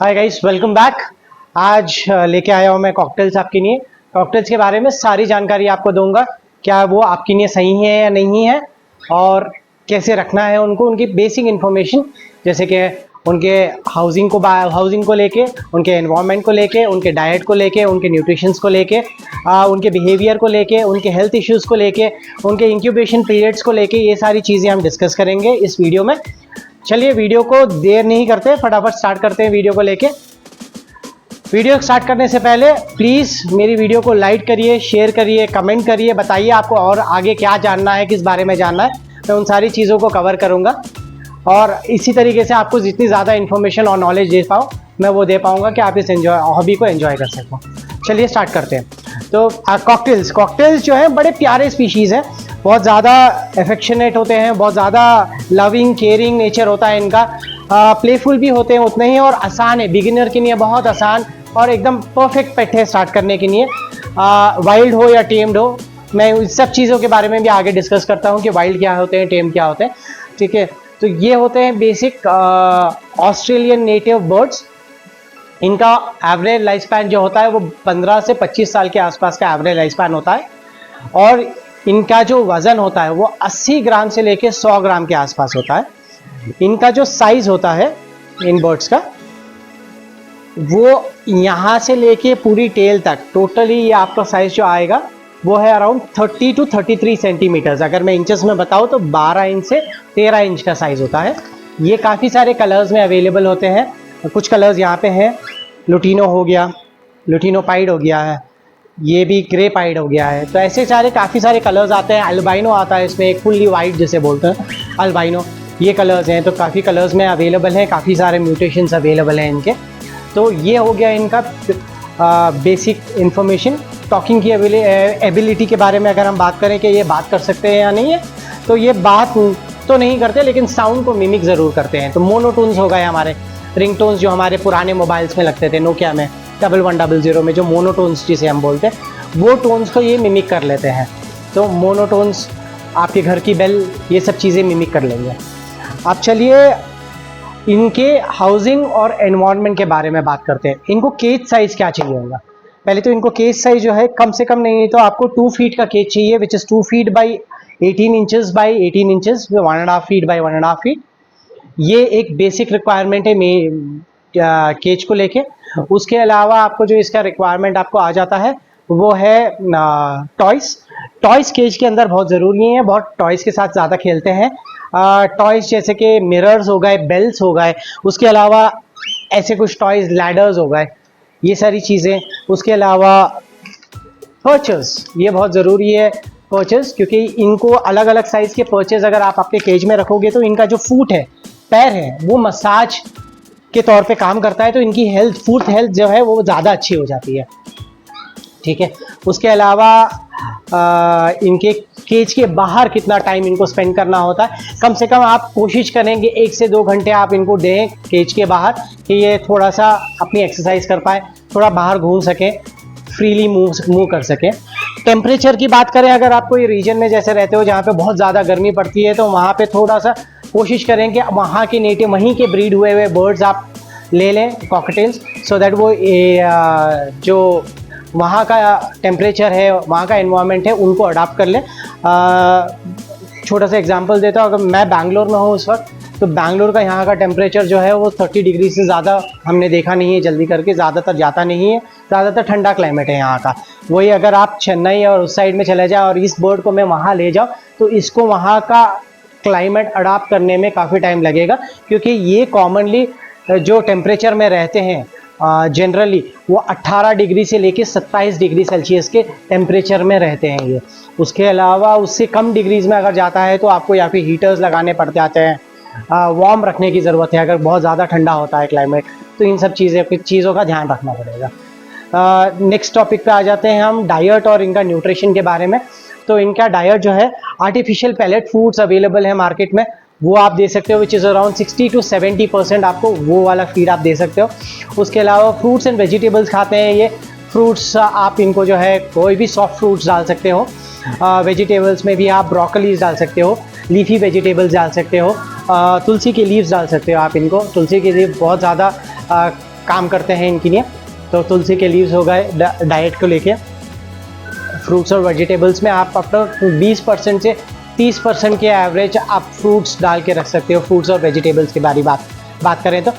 Hi guys, welcome back. आज लेके आया हूँ मैं कॉकटेल्स आपके लिए। कॉकटेल्स के बारे में सारी जानकारी आपको दूंगा, क्या वो आपके लिए सही है या नहीं है, और कैसे रखना है उनको, उनकी बेसिक इन्फॉर्मेशन, जैसे कि उनके हाउसिंग को लेके, उनके एनवायरनमेंट को लेके, उनके डाइट को लेके, उनके न्यूट्रिशंस को लेके, उनके बिहेवियर को लेके, उनके हेल्थ इश्यूज़ को लेके, उनके इंक्यूबेशन पीरियड्स को लेके, ये सारी चीज़ें हम डिस्कस करेंगे इस वीडियो में। चलिए वीडियो को देर नहीं करते, फटाफट स्टार्ट करते हैं वीडियो को लेके। वीडियो स्टार्ट करने से पहले प्लीज़ मेरी वीडियो को लाइक करिए, शेयर करिए, कमेंट करिए, बताइए आपको और आगे क्या जानना है, किस बारे में जानना है। मैं उन सारी चीज़ों को कवर करूँगा और इसी तरीके से आपको जितनी ज़्यादा इन्फॉर्मेशन और नॉलेज दे पाऊँ मैं वो दे पाऊँगा कि आप इस हॉबी को एंजॉय कर सको। चलिए स्टार्ट करते हैं। तो कॉकटेल्स जो है बड़े प्यारे स्पीशीज़ हैं, बहुत ज़्यादा एफेक्शनेट होते हैं, बहुत ज़्यादा लविंग केयरिंग नेचर होता है इनका, प्लेफुल भी होते हैं उतने ही, और आसान है, बिगिनर के लिए बहुत आसान और एकदम परफेक्ट पेट है स्टार्ट करने के लिए। वाइल्ड हो या टेम्ड हो, मैं इस सब चीज़ों के बारे में भी आगे डिस्कस करता हूँ कि वाइल्ड क्या होते हैं, टेम क्या होते हैं। ठीक है, तो ये होते हैं बेसिक ऑस्ट्रेलियन नेटिव बर्ड्स। इनका एवरेज लाइफ स्पैन जो होता है वो 15 से 25 साल के आसपास का एवरेज लाइफ स्पैन होता है, और इनका जो वज़न होता है वो 80 ग्राम से लेके 100 ग्राम के आसपास होता है। इनका जो साइज़ होता है इन बर्ड्स का, वो यहाँ से लेके पूरी टेल तक टोटली ये आपका साइज़ जो आएगा वो है अराउंड 30 to 33 सेंटीमीटर्स। अगर मैं इंचेस में बताऊँ तो 12 इंच से 13 इंच का साइज़ होता है। ये काफ़ी सारे कलर्स में अवेलेबल होते हैं। कुछ कलर्स यहाँ पे हैं, लुटिनो हो गया, लुटिनो पाइड हो गया है, ये भी ग्रे पाइड हो गया है। तो ऐसे सारे काफ़ी सारे कलर्स आते हैं। अल्बाइनो आता है इसमें, एक फुल्ली वाइट जिसे बोलते हैं अल्बाइनो, ये कलर्स हैं। तो काफ़ी कलर्स में अवेलेबल हैं, काफ़ी सारे म्यूटेशंस अवेलेबल हैं इनके। तो ये हो गया इनका बेसिक इन्फॉर्मेशन। टॉकिंग की एबिलिटी के बारे में अगर हम बात करें कि ये बात कर सकते हैं या नहीं है, तो ये बात तो नहीं करते लेकिन साउंड को मिमिक ज़रूर करते हैं। तो मोनोटोन्स हो गए हमारे रिंगटोन्स, जो हमारे पुराने मोबाइल्स में लगते थे, नोकिया में 1100 में जो मोनोटोन्स जिसे हम बोलते हैं, वो टोन्स को ये मिमिक कर लेते हैं। तो मोनोटोन्स, आपके घर की बेल, ये सब चीज़ें मिमिक कर लेंगे। अब चलिए इनके हाउसिंग और एनवायरनमेंट के बारे में बात करते हैं। इनको केज साइज़ क्या चाहिए होगा। पहले तो इनको केज साइज़ जो है कम से कम नहीं तो आपको 2 फीट का केज चाहिए, which is 2 feet by 18 inches by 18 inches, 1.5 feet by 1.5 feet. ये एक बेसिक रिक्वायरमेंट है केज को लेके। उसके अलावा आपको जो इसका रिक्वायरमेंट आपको आ जाता है वो है टॉयज़ केज के अंदर बहुत ज़रूरी है, बहुत टॉयज़ के साथ ज़्यादा खेलते हैं। टॉयज़ जैसे कि मिरर्स हो गए, बेल्स हो गए, उसके अलावा ऐसे कुछ टॉयज़, लैडर्स हो गए, ये सारी चीज़ें। उसके अलावा पर्चेस, ये बहुत ज़रूरी है पर्चेस, क्योंकि इनको अलग अलग साइज़ के पर्चेस अगर आप अपने केज में रखोगे तो इनका जो फुट है, पैर है, वो मसाज के तौर पे काम करता है। तो इनकी फुट हेल्थ जो है वो ज़्यादा अच्छी हो जाती है। ठीक है, उसके अलावा इनके केज के बाहर कितना टाइम इनको स्पेंड करना होता है, कम से कम आप कोशिश करेंगे 1 से 2 घंटे आप इनको दें केज के बाहर, कि ये थोड़ा सा अपनी एक्सरसाइज कर पाए, थोड़ा बाहर घूम सकें, फ्रीली मूव कर सकें। टेम्परेचर की बात करें, अगर आप कोई रीजन में जैसे रहते हो जहाँ पे बहुत ज़्यादा गर्मी पड़ती है, तो वहाँ पे थोड़ा सा कोशिश करें कि वहाँ के नेटिव, वहीं के ब्रीड हुए हुए बर्ड्स आप ले लें, कॉकटेल्स, सो दैट वो जो वहाँ का टेम्परेचर है, वहाँ का एनवायरनमेंट है, उनको अडॉप्ट कर लें। छोटा सा एग्जांपल देता हूँ, अगर मैं बैंगलोर में हूँ उस वक्त, तो बैंगलोर का यहाँ का टेम्परेचर जो है वो 30 डिग्री से ज़्यादा हमने देखा नहीं है, जल्दी करके ज़्यादातर जाता नहीं है। ज़्यादातर ठंडा क्लाइमेट है यहाँ का। वही अगर आप चेन्नई और उस साइड में चले जाओ और इस बर्ड को मैं वहाँ ले जाऊँ, तो इसको वहाँ का क्लाइमेट अडॉप्ट करने में काफ़ी टाइम लगेगा, क्योंकि ये कॉमनली जो टेम्परेचर में रहते हैं जनरली वो 18 डिग्री से लेके 27 डिग्री सेल्सियस के टेम्परेचर में रहते हैं ये। उसके अलावा उससे कम डिग्रीज़ में अगर जाता है तो आपको या फिर हीटर्स लगाने पड़ जाते हैं, वार्म रखने की ज़रूरत है अगर बहुत ज़्यादा ठंडा होता है क्लाइमेट। तो इन सब चीज़ों का ध्यान रखना पड़ेगा। नेक्स्ट टॉपिक पे आ जाते हैं हम, डाइट और इनका न्यूट्रिशन के बारे में। तो इनका डाइट जो है, आर्टिफिशियल पैलेट फूड्स अवेलेबल है मार्केट में, वो आप दे सकते हो, विच इज़ अराउंड 60 to 70% आपको वो वाला फीड आप दे सकते हो। उसके अलावा फ्रूट्स एंड वेजिटेबल्स खाते हैं ये। फ्रूट्स आप इनको जो है कोई भी सॉफ्ट फ्रूट्स डाल सकते हो। वेजिटेबल्स में भी आप ब्रोकलीज डाल सकते हो, लीफी वेजिटेबल्स डाल सकते हो, तुलसी के लीव्स डाल सकते हो आप इनको। तुलसी के लीव बहुत ज़्यादा काम करते हैं इनके लिए। तो तुलसी के लीव्स हो गए डाइट को लेके। फ्रूट्स और वेजिटेबल्स में आप अपना 20% से 30% के एवरेज आप फ्रूट्स डाल के रख सकते हो, फ्रूट्स और वेजिटेबल्स के बारे बात करें तो।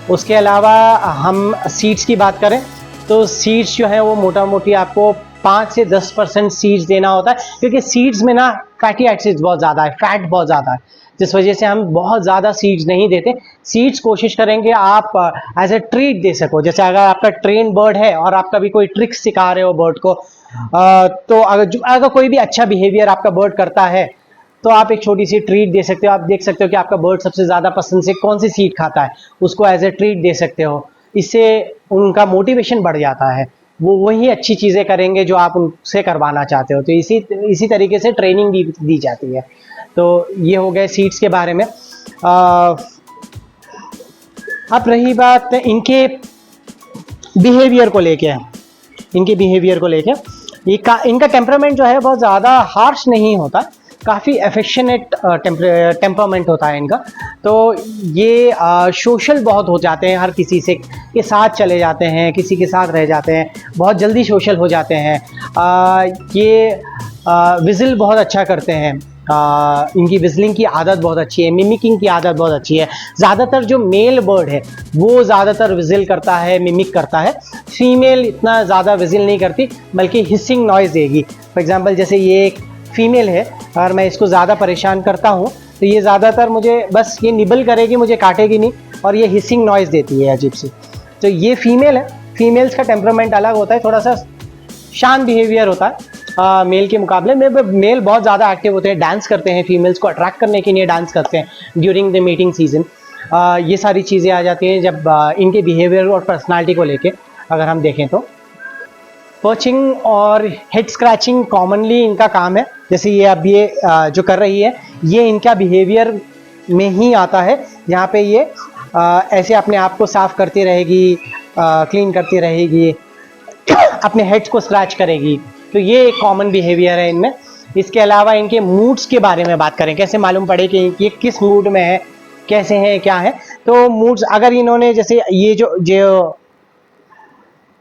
उसके अलावा हम सीड्स की बात करें तो सीड्स जो है वो मोटा मोटी आपको 5 से 10% सीड्स देना होता है, क्योंकि सीड्स में ना फैटी एसिड्स बहुत ज़्यादा है, फैट बहुत ज़्यादा है, जिस वजह से हम बहुत ज़्यादा सीड्स नहीं देते। सीड्स कोशिश करेंगे आप एज ए ट्रीट दे सको। जैसे अगर आपका ट्रेन बर्ड है और आप कभी कोई ट्रिक सिखा रहे हो बर्ड को, तो अगर कोई भी अच्छा बिहेवियर आपका बर्ड करता है तो आप एक छोटी सी ट्रीट दे सकते हो। आप देख सकते हो कि आपका बर्ड सबसे ज़्यादा पसंद से कौन सी सीड खाता है, उसको एज ए ट्रीट दे सकते हो। इससे उनका मोटिवेशन बढ़ जाता है, वो वही अच्छी चीज़ें करेंगे जो आप उनसे करवाना चाहते हो। तो इसी तरीके से ट्रेनिंग दी जाती है। तो ये हो गए सीड्स के बारे में। अब रही बात इनके बिहेवियर को लेके, इनका टेम्परामेंट जो है बहुत ज़्यादा हार्श नहीं होता, काफ़ी एफेक्शनेट टेम्परामेंट होता है इनका। तो ये सोशल बहुत हो जाते हैं, हर किसी से के साथ चले जाते हैं, किसी के साथ रह जाते हैं, बहुत जल्दी सोशल हो जाते हैं। ये विज़ल बहुत अच्छा करते हैं, इनकी विज़लिंग की आदत बहुत अच्छी है, मिमिकिंग की आदत बहुत अच्छी है। ज़्यादातर जो मेल बर्ड है वो ज़्यादातर विज़ल करता है, मिमिक करता है। फीमेल इतना ज़्यादा विज़ल नहीं करती, बल्कि हिसिंग नॉइज़ देगी। फॉर एग्जांपल जैसे ये एक फीमेल है और मैं इसको ज़्यादा परेशान करता हूँ तो ये ज़्यादातर मुझे बस ये निबल करेगी, मुझे काटेगी नहीं, और ये हिसिंग नॉइज़ देती है अजीब सी। तो ये फीमेल है। फीमेल्स का टेम्परामेंट अलग होता है, थोड़ा सा शांत बिहेवियर होता है मेल के मुकाबले में। मेल बहुत ज़्यादा एक्टिव होते हैं, डांस करते हैं, फीमेल्स को अट्रैक्ट करने के लिए डांस करते हैं ड्यूरिंग द मीटिंग सीजन। ये सारी चीज़ें आ जाती हैं जब इनके बिहेवियर और पर्सनालिटी को लेके अगर हम देखें तो। पर्चिंग और हेड स्क्रैचिंग कॉमनली इनका काम है। जैसे ये अब ये जो कर रही है, ये इनका बिहेवियर में ही आता है, जहाँ पे ये ऐसे अपने आप को साफ करती रहेगी, क्लीन करती रहेगी, अपने हेड्स को स्क्रैच करेगी। तो ये एक कॉमन बिहेवियर है इनमें। इसके अलावा इनके मूड्स के बारे में बात करें, कैसे मालूम पड़े कि ये किस मूड में है, कैसे है, क्या है। तो मूड्स अगर इन्होंने जैसे ये जो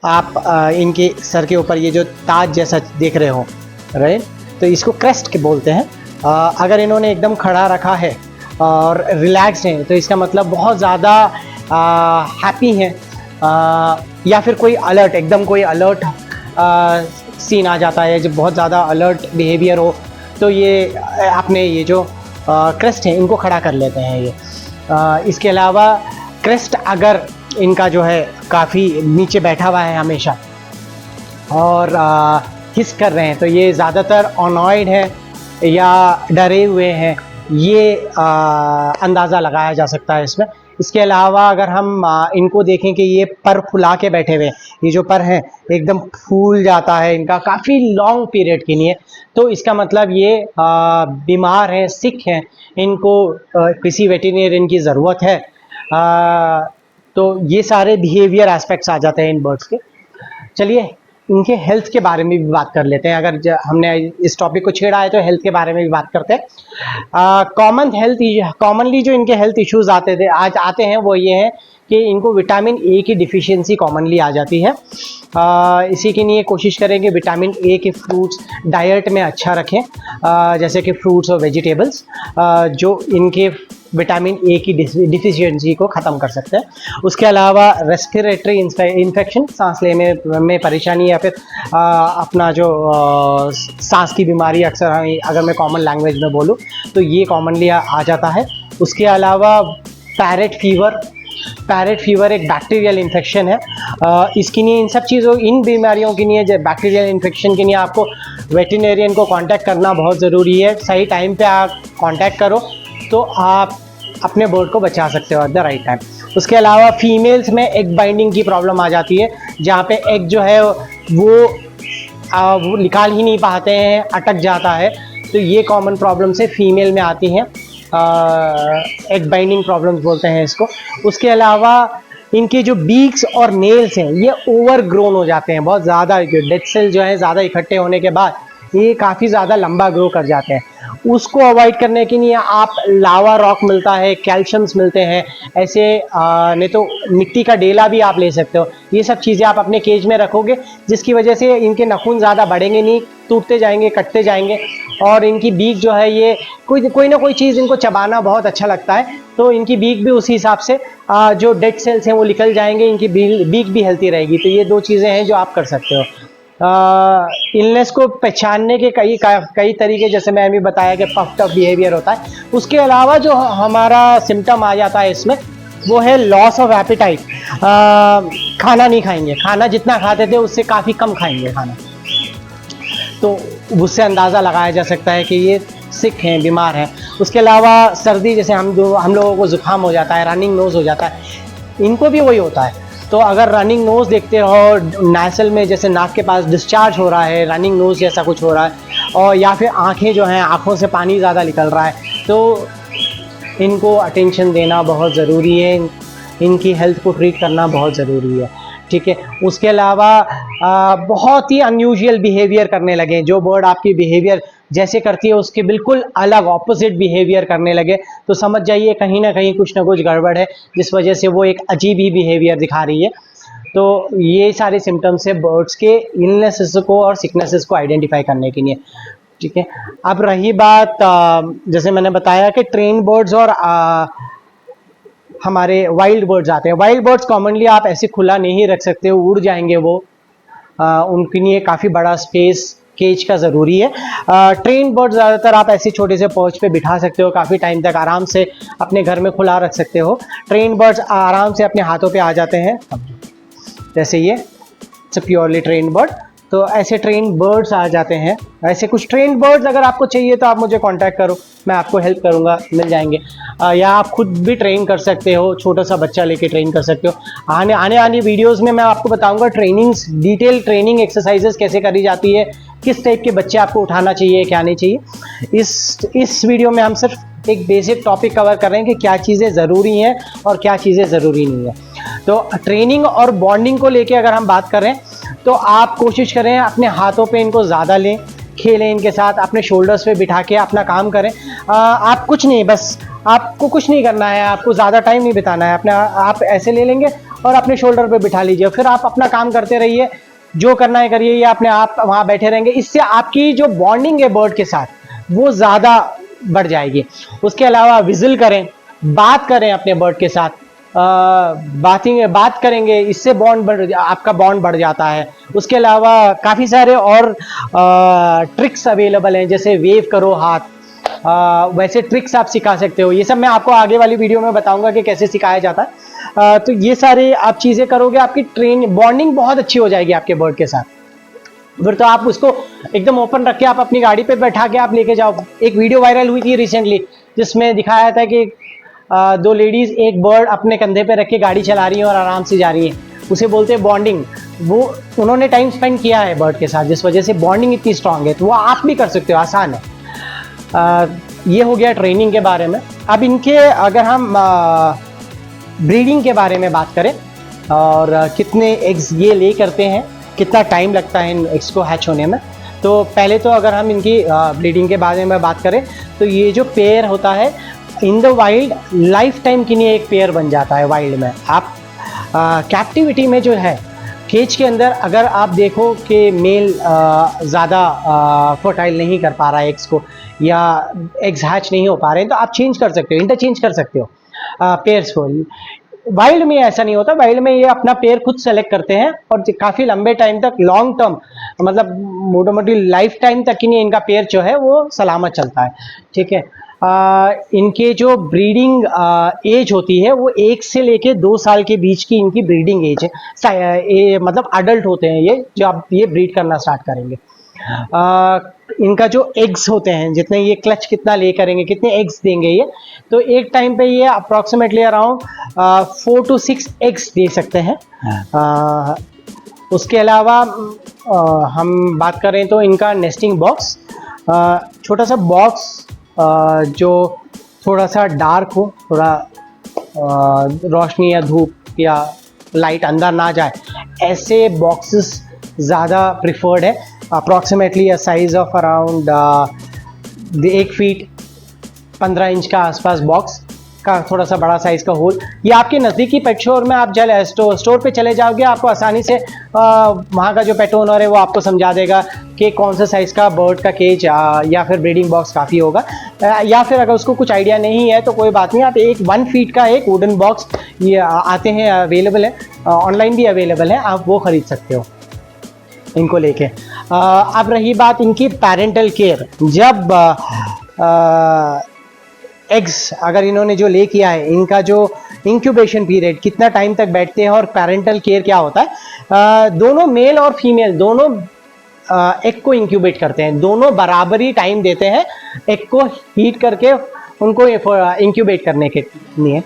आप इनके सर के ऊपर ये जो ताज जैसा देख रहे हो, राइट, तो इसको क्रेस्ट के बोलते हैं। अगर इन्होंने एकदम खड़ा रखा है और रिलैक्स्ड है तो इसका मतलब बहुत ज़्यादा हैप्पी हैं, या फिर कोई अलर्ट, एकदम कोई अलर्ट सीन आ जाता है जब बहुत ज़्यादा अलर्ट बिहेवियर हो, तो ये अपने ये जो क्रेस्ट है इनको खड़ा कर लेते हैं ये। इसके अलावा क्रेस्ट अगर इनका जो है काफ़ी नीचे बैठा हुआ है हमेशा और हिस कर रहे हैं, तो ये ज़्यादातर ऑनॉइड है या डरे हुए हैं, ये अंदाज़ा लगाया जा सकता है इसमें। इसके अलावा अगर हम इनको देखें कि ये पर फुला के बैठे हुए हैं, ये जो पर है एकदम फूल जाता है इनका काफ़ी लॉन्ग पीरियड के लिए, तो इसका मतलब ये बीमार हैं, सिक हैं, इनको किसी वेटरनरियन की ज़रूरत है। तो ये सारे बिहेवियर एस्पेक्ट्स आ जाते हैं इन बर्ड्स के। चलिए इनके हेल्थ के बारे में भी बात कर लेते हैं। अगर हमने इस टॉपिक को छेड़ा है तो हेल्थ के बारे में भी बात करते हैं। कॉमनली जो इनके हेल्थ इश्यूज आते हैं वो ये हैं कि इनको विटामिन ए की डिफिशियंसी कॉमनली आ जाती है। इसी के लिए कोशिश करेंगे विटामिन ए के फ्रूट्स डाइट में अच्छा रखें, जैसे कि फ्रूट्स और वेजिटेबल्स जो इनके विटामिन ए की डिफिशियंसी को ख़त्म कर सकते हैं। उसके अलावा रेस्पिरेटरी इन्फेक्शन, सांस लेने में परेशानी या फिर अपना जो सांस की बीमारी, अक्सर अगर मैं कॉमन लैंग्वेज में बोलूँ तो ये कॉमनली आ जाता है। उसके अलावा पैरेट फीवर एक बैक्टीरियल इन्फेक्शन है। इसके लिए इन बीमारियों के लिए बैक्टीरियल इन्फेक्शन के लिए आपको वेटरनरियन को कांटेक्ट करना बहुत ज़रूरी है। सही टाइम पे आप कांटेक्ट करो तो आप अपने बर्ड को बचा सकते हो एट द राइट टाइम। उसके अलावा फीमेल्स में एग बाइंडिंग की प्रॉब्लम आ जाती है, जहाँ पे एग जो है वो निकाल ही नहीं पाते हैं, अटक जाता है। तो ये कॉमन प्रॉब्लम से फीमेल में आती हैं, एग बाइंडिंग प्रॉब्लम्स बोलते हैं इसको। उसके अलावा इनके जो बीक्स और नेल्स हैं ये ओवर ग्रोन हो जाते हैं, बहुत ज़्यादा डेड सेल जो है ज़्यादा इकट्ठे होने के बाद ये काफ़ी ज़्यादा लंबा ग्रो कर जाते हैं। उसको अवॉइड करने के लिए आप लावा रॉक मिलता है, कैल्शियम्स मिलते हैं, ऐसे नहीं तो मिट्टी का डेला भी आप ले सकते हो। ये सब चीज़ें आप अपने केज में रखोगे जिसकी वजह से इनके नाखून ज़्यादा बढ़ेंगे नहीं, टूटते जाएंगे, कटते जाएंगे, और इनकी बीक जो है ये कोई ना कोई चीज़ इनको चबाना बहुत अच्छा लगता है, तो इनकी बीक भी उसी हिसाब से जो डेड सेल्स हैं वो निकल जाएंगे, इनकी बीक भी हेल्थी रहेगी। तो ये 2 चीज़ें हैं जो आप कर सकते हो। इलनेस को पहचानने के कई तरीके, जैसे मैंने भी बताया कि पफ्ड अप बिहेवियर होता है। उसके अलावा जो हमारा सिम्टम आ जाता है इसमें, वो है लॉस ऑफ एपेटाइट। खाना नहीं खाएंगे, खाना जितना खाते थे उससे काफ़ी कम खाएंगे खाना, तो उससे अंदाज़ा लगाया जा सकता है कि ये सिक हैं, बीमार हैं। उसके अलावा सर्दी, जैसे हम लोगों को ज़ुकाम हो जाता है, रनिंग नोज़ हो जाता है, इनको भी वही होता है। तो अगर रनिंग नोज़ देखते हो, नासल में जैसे नाक के पास डिस्चार्ज हो रहा है, रनिंग नोज़ जैसा कुछ हो रहा है, और या फिर आँखें जो हैं, आँखों से पानी ज़्यादा निकल रहा है, तो इनको अटेंशन देना बहुत ज़रूरी है, इनकी हेल्थ को ट्रीट करना बहुत ज़रूरी है, ठीक है। उसके अलावा बहुत ही अनयूजुअल बिहेवियर करने लगे, जो बर्ड आपकी बिहेवियर जैसे करती है उसके बिल्कुल अलग ऑपोजिट बिहेवियर करने लगे, तो समझ जाइए कहीं ना कुछ गड़बड़ है, जिस वजह से वो एक अजीब ही बिहेवियर दिखा रही है। तो ये सारे सिम्टम्स है बर्ड्स के इलनेसेस को और सिकनेसेस को आइडेंटिफाई करने के लिए, ठीक है। अब रही बात, जैसे मैंने बताया कि ट्रेन बर्ड्स और हमारे वाइल्ड बर्ड्स आते हैं। वाइल्ड बर्ड्स कॉमनली आप ऐसे खुला नहीं रख सकते हो, उड़ जाएंगे वो, उनके लिए काफ़ी बड़ा स्पेस केज का ज़रूरी है। ट्रेन बर्ड ज़्यादातर आप ऐसे छोटे से पर्च पे बिठा सकते हो, काफ़ी टाइम तक आराम से अपने घर में खुला रख सकते हो। ट्रेन बर्ड्स आराम से अपने हाथों पे आ जाते हैं, जैसे ये इट्स प्योरली ट्रेन बर्ड। तो ऐसे ट्रेन बर्ड्स आ जाते हैं। ऐसे कुछ ट्रेन बर्ड्स अगर आपको चाहिए तो आप मुझे कांटेक्ट करो, मैं आपको हेल्प करूंगा, मिल जाएंगे। या आप खुद भी ट्रेन कर सकते हो, छोटा सा बच्चा लेके ट्रेन कर सकते हो। आने वाली वीडियोस में मैं आपको बताऊंगा ट्रेनिंग्स, डिटेल ट्रेनिंग एक्सरसाइजेस कैसे करी जाती है, किस टाइप के बच्चे आपको उठाना चाहिए, क्या नहीं चाहिए। इस वीडियो में हम सिर्फ एक बेसिक टॉपिक कवर कर रहे हैं कि क्या चीज़ें ज़रूरी हैं और क्या चीज़ें ज़रूरी नहीं है। तो ट्रेनिंग और बॉन्डिंग को लेके अगर हम बात करें तो आप कोशिश करें अपने हाथों पे इनको ज़्यादा लें, खेलें इनके साथ, अपने शोल्डर्स पे बिठा के अपना काम करें। आप कुछ नहीं, बस आपको कुछ नहीं करना है, आपको ज़्यादा टाइम नहीं बिताना है, अपने आप ऐसे ले लेंगे और अपने शोल्डर पे बिठा लीजिए, फिर आप अपना काम करते रहिए, जो करना है करिए, या अपने आप वहाँ बैठे रहेंगे। इससे आपकी जो बॉन्डिंग है बर्ड के साथ वो ज़्यादा बढ़ जाएगी। उसके अलावा विजिल करें, बात करें अपने बर्ड के साथ, बात करेंगे, इससे आपका बॉन्ड बढ़ जाता है। उसके अलावा काफ़ी सारे और ट्रिक्स अवेलेबल हैं, जैसे वेव करो हाथ, वैसे ट्रिक्स आप सिखा सकते हो। ये सब मैं आपको आगे वाली वीडियो में बताऊंगा कि कैसे सिखाया जाता है। तो ये सारे आप चीज़ें करोगे, आपकी बॉन्डिंग बहुत अच्छी हो जाएगी आपके बर्ड के साथ। फिर तो आप उसको एकदम ओपन रख के आप अपनी गाड़ी पे बैठा के आप लेके जाओ। एक वीडियो वायरल हुई थी रिसेंटली जिसमें दिखाया था कि 2 लेडीज एक बर्ड अपने कंधे पे रख के गाड़ी चला रही हैं और आराम से जा रही हैं, उसे बोलते हैं बॉन्डिंग। वो उन्होंने टाइम स्पेंड किया है बर्ड के साथ, जिस वजह से बॉन्डिंग इतनी स्ट्रांग है। तो वो आप भी कर सकते हो, आसान है। ये हो गया ट्रेनिंग के बारे में। अब इनके अगर हम ब्रीडिंग के बारे में बात करें और कितने एग्स ये ले करते हैं, कितना टाइम लगता है इन एग्स को हैच होने में, तो पहले तो अगर हम इनकी ब्रीडिंग के बारे में बात करें तो ये जो पेयर होता है in the wild life time के लिए एक पेयर बन जाता है वाइल्ड में। आप कैप्टिविटी में जो है केज के अंदर अगर आप देखो कि मेल ज़्यादा फर्टाइल नहीं कर पा रहा है एग्स को, या एग्स हैच नहीं हो पा रहे हैं, तो आप चेंज कर सकते हो, इंटरचेंज कर सकते हो पेयर्स को। वाइल्ड में ऐसा नहीं होता, वाइल्ड में ये अपना पेयर खुद सेलेक्ट करते हैं और काफ़ी लंबे टाइम तक, लॉन्ग टर्म मतलब मोटा मोटी लाइफ टाइम तक के लिए इनका पेयर जो है वो सलामत चलता है, ठीक है। इनके जो ब्रीडिंग एज होती है वो 1 से लेके 2 साल के बीच की इनकी ब्रीडिंग एज है। मतलब अडल्ट होते हैं ये, जो आप ये ब्रीड करना स्टार्ट करेंगे। इनका जो एग्स होते हैं, जितने ये क्लच कितना ले करेंगे, कितने एग्स देंगे ये, तो एक टाइम पे ये अप्रॉक्सीमेटली अराउंड 4 to 6 एग्स दे सकते हैं। उसके अलावा हम बात करें तो इनका नेस्टिंग बॉक्स, छोटा सा बॉक्स जो थोड़ा सा डार्क हो, थोड़ा रोशनी या धूप या लाइट अंदर ना जाए, ऐसे बॉक्सेस ज़्यादा प्रिफर्ड है। Approximately a size of around 1 feet 15 inch का आसपास बॉक्स का थोड़ा सा बड़ा साइज का होल। ये आपके नज़दीकी पेट स्टोर में आप स्टोर पे चले जाओगे, आपको आसानी से वहाँ का जो पेट ओनर है वो आपको समझा देगा कि कौन सा साइज़ का बर्ड का केज या फिर ब्रीडिंग बॉक्स काफ़ी होगा। या फिर अगर उसको कुछ आइडिया नहीं है तो कोई बात नहीं, आप 1 फीट का एक वुडन बॉक्स ये आते हैं, अवेलेबल है, ऑनलाइन भी अवेलेबल है, आप वो ख़रीद सकते हो इनको लेके। अब रही बात इनकी पेरेंटल केयर, जब एग्स अगर इन्होंने जो ले किया है, इनका जो इंक्यूबेशन पीरियड कितना टाइम तक बैठते हैं और पेरेंटल केयर क्या होता है, दोनों मेल और फीमेल दोनों एग को इंक्यूबेट करते हैं, दोनों बराबरी टाइम देते हैं एग को हीट करके उनको इंक्यूबेट करने के लिए।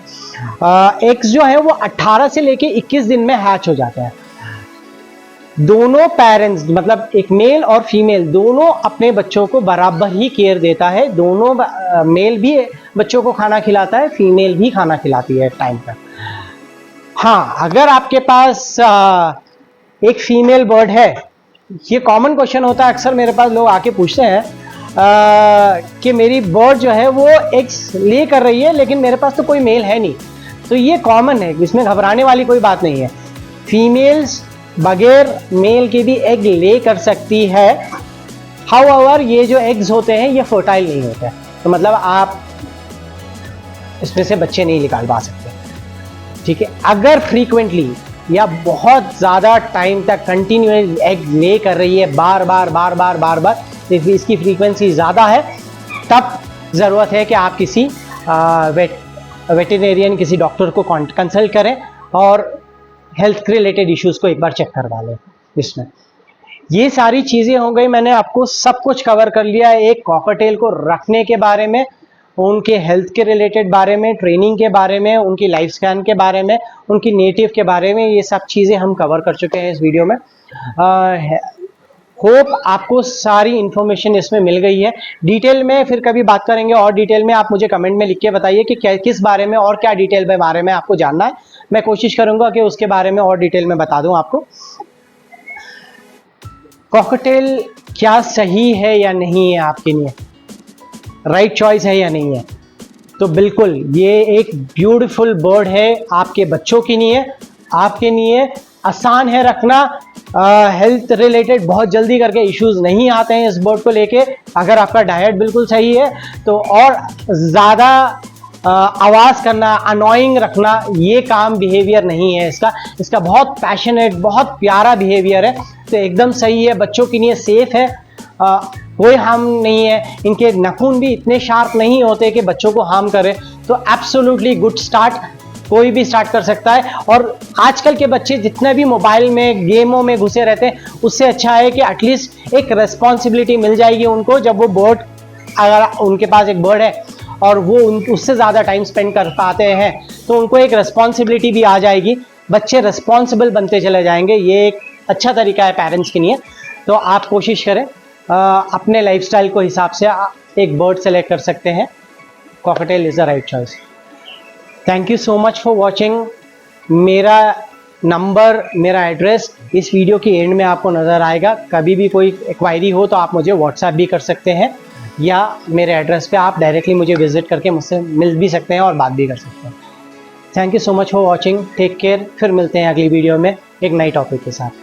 एग्स जो है वो 18 से लेके 21 दिन में हैच हो जाते हैं। दोनों पेरेंट्स मतलब एक मेल और फीमेल दोनों अपने बच्चों को बराबर ही केयर देता है, दोनों मेल भी बच्चों को खाना खिलाता है, फीमेल भी खाना खिलाती है टाइम पर। हाँ, अगर आपके पास एक फीमेल बर्ड है, ये कॉमन क्वेश्चन होता है, अक्सर मेरे पास लोग आके पूछते हैं कि मेरी बर्ड जो है वो एग्स ले कर रही है लेकिन मेरे पास तो कोई मेल है नहीं। तो ये कॉमन है, इसमें घबराने वाली कोई बात नहीं है। फीमेल्स बगैर मेल के भी एग ले कर सकती है। हाउएवर ये जो एग्स होते हैं ये फर्टाइल नहीं होते, तो मतलब आप इसमें से बच्चे नहीं निकाल पा सकते, ठीक है। अगर फ्रीक्वेंटली या बहुत ज़्यादा टाइम तक कंटिन्यूअस एग ले कर रही है, बार बार इसकी फ्रीक्वेंसी ज़्यादा है, तब ज़रूरत है कि आप किसी वेटरनरियन किसी डॉक्टर को कंसल्ट करें और हेल्थ रिलेटेड इश्यूज़ को एक बार चेक करवा लें। इसमें ये सारी चीज़ें हो गई, मैंने आपको सब कुछ कवर कर लिया है एक कॉकटेल को रखने के बारे में, उनके हेल्थ के रिलेटेड बारे में, ट्रेनिंग के बारे में, उनकी लाइफ स्पैन के बारे में, उनकी नेटिव के बारे में, ये सब चीज़ें हम कवर कर चुके हैं इस वीडियो में। होप आपको सारी इन्फॉर्मेशन इसमें मिल गई है। डिटेल में फिर कभी बात करेंगे और डिटेल में, आप मुझे कमेंट में लिख के बताइए कि किस बारे में और क्या डिटेल के बारे में आपको जानना है, मैं कोशिश करूंगा कि उसके बारे में और डिटेल में बता दूं आपको। कॉकटेल क्या सही है या नहीं है आपके लिए, राइट चॉइस है या नहीं है, तो बिल्कुल ये एक ब्यूटीफुल बर्ड है आपके बच्चों के लिए, आपके लिए आसान है रखना। हेल्थ रिलेटेड बहुत जल्दी करके इश्यूज नहीं आते हैं इस बर्ड को लेके, अगर आपका डाइट बिल्कुल सही है तो। और ज़्यादा आवाज़ करना, अनोइंग रखना, ये काम बिहेवियर नहीं है इसका बहुत पैशनेट, बहुत प्यारा बिहेवियर है, तो एकदम सही है, बच्चों के लिए सेफ है, कोई हार्म नहीं है। इनके नाखून भी इतने शार्प नहीं होते कि बच्चों को हार्म करे, तो एब्सोल्युटली गुड स्टार्ट, कोई भी स्टार्ट कर सकता है। और आजकल के बच्चे जितने भी मोबाइल में गेमों में घुसे रहते हैं, उससे अच्छा है कि एटलीस्ट एक रेस्पॉन्सिबिलिटी मिल जाएगी उनको, जब वो बर्ड, अगर उनके पास एक बर्ड है और वो उससे ज़्यादा टाइम स्पेंड कर पाते हैं तो उनको एक रेस्पॉन्सिबिलिटी भी आ जाएगी, बच्चे रेस्पॉन्सिबल बनते चले जाएंगे। ये एक अच्छा तरीका है पेरेंट्स के लिए, तो आप कोशिश करें अपने लाइफस्टाइल को हिसाब से एक बर्ड सेलेक्ट कर सकते हैं। Cocktail is the right choice. Thank you so much for watching. मेरा नंबर, मेरा एड्रेस इस वीडियो के एंड में आपको नज़र आएगा। कभी भी कोई क्वायरी हो तो आप मुझे व्हाट्सएप भी कर सकते हैं, या मेरे एड्रेस पे आप डायरेक्टली मुझे विजिट करके मुझसे मिल भी सकते हैं और बात भी कर सकते हैं। Thank you so much for watching, take care. फिर मिलते हैं अगली वीडियो में एक नई टॉपिक के साथ।